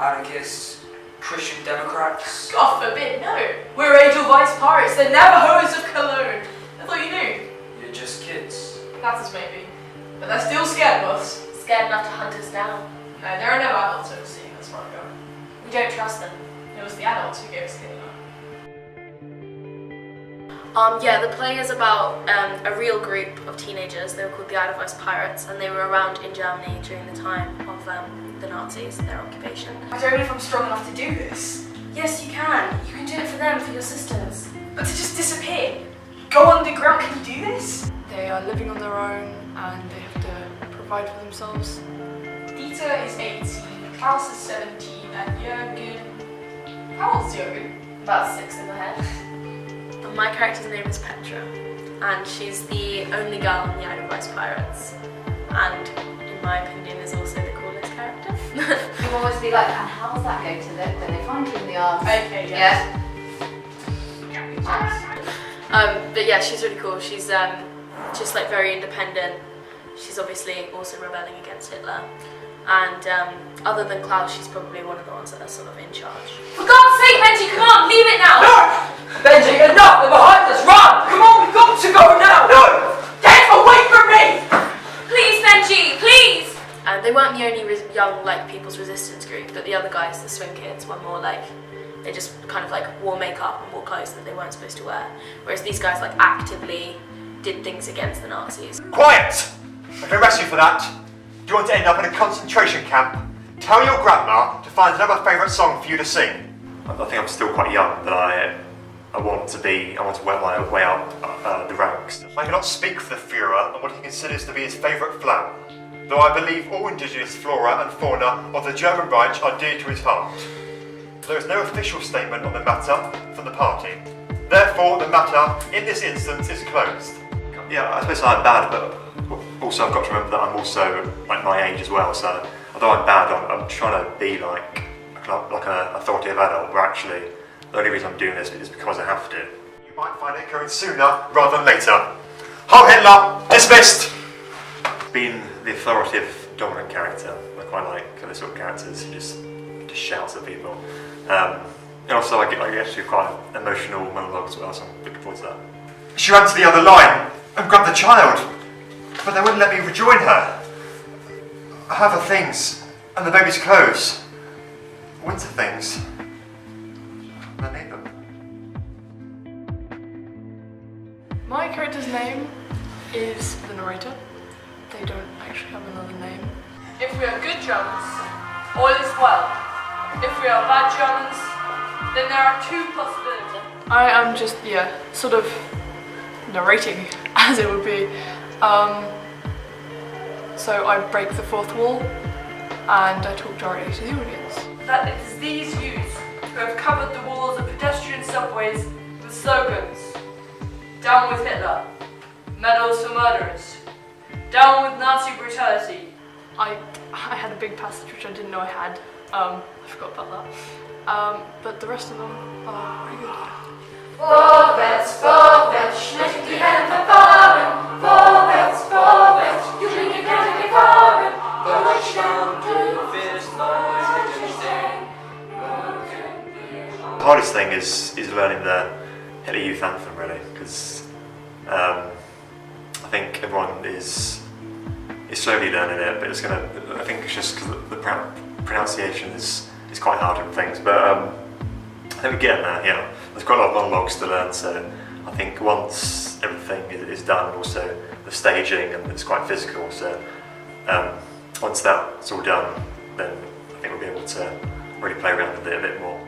anarchists, Christian Democrats. God forbid, no. We're Edelweiss pirates, the Navajos of Cologne. I thought you knew. You're just kids. That is maybe. But they're still scared of us. Scared enough to hunt us down. No, there are no adults overseeing us, Margot. We don't trust them. It was the adults who gave us Hitler. Yeah, the play is about a real group of teenagers. They were called the Edelweiss Pirates, and they were around in Germany during the time of the Nazis, their occupation. I don't know if I'm strong enough to do this. Yes, you can. You can do it for them, for your sisters. But to just disappear, go underground, can you do this? They are living on their own and they have to provide for themselves. Dieter is 18, Klaus is 17, and Jürgen... How old is Jürgen? About 6 in the head. And my character's name is Petra, and she's the only girl in the Edelweiss Pirates, and in my opinion is also the coolest character. You always be like, and how's that going to look when they find you in the arms? Okay, yeah. But yeah, she's really cool. She's just like very independent. She's obviously also rebelling against Hitler. And other than Klaus, she's probably one of the ones that are sort of in charge. For God's sake, Benji, come on, leave it now! No! Benji, enough! They're behind us! Run! Come on, we've got to go now! No! Get away from me! Please, Benji, please! They weren't the only young like People's Resistance group, but the other guys, the swing kids, were more like, they just kind of like wore makeup and wore clothes that they weren't supposed to wear. Whereas these guys like actively did things against the Nazis. Quiet! I can arrest you for that. Do you want to end up in a concentration camp? Tell your grandma to find another favourite song for you to sing. I think I'm still quite young, but I want to work my way up the ranks. I cannot speak for the Führer and what he considers to be his favourite flower, though I believe all indigenous flora and fauna of the German Reich are dear to his heart. There is no official statement on the matter from the party. Therefore, the matter in this instance is closed. Yeah, I suppose I'm bad, but also I've got to remember that I'm also like my age as well, so although I'm bad, I'm trying to be like an authoritative adult, but actually the only reason I'm doing this is because I have to. You might find it occurring sooner rather than later. Heil Hitler! Dismissed! Being the authoritative, dominant character, I quite like those sort of characters who just shouts at people. And also I get to quite emotional monologues as well, so I'm looking forward to that. She ran to the other line and grabbed the child, but they wouldn't let me rejoin her. I have her things, and the baby's clothes. Winter things. I need them. My character's name is the narrator. They don't actually have another name. If we are good Germans, all is well. If we are bad Germans, then there are two possibilities. I am just, sort of narrating, as it would be. So I break the fourth wall, and I talk directly to the audience. That it is these youths who have covered the walls of pedestrian subways with slogans. Down with Hitler. Medals for murderers. Down with Nazi brutality. I had a big passage which I didn't know I had. I forgot about that. But the rest of them are pretty good. Vorwärts, vorwärts, schlecht die Hände fahren. Vorwärts, vorwärts, Jugendliche keine Gefahren. Deutschland dürft The hardest thing is learning the Hitler Youth Anthem, really, because I think everyone is slowly learning it, but I think it's just because the pronunciation is quite hard and things, but I think we're getting there, yeah. There's quite a lot of monologues to learn, so I think once everything is done, also the staging, and it's quite physical, so once that's all done, then I think we'll be able to really play around with it a bit more.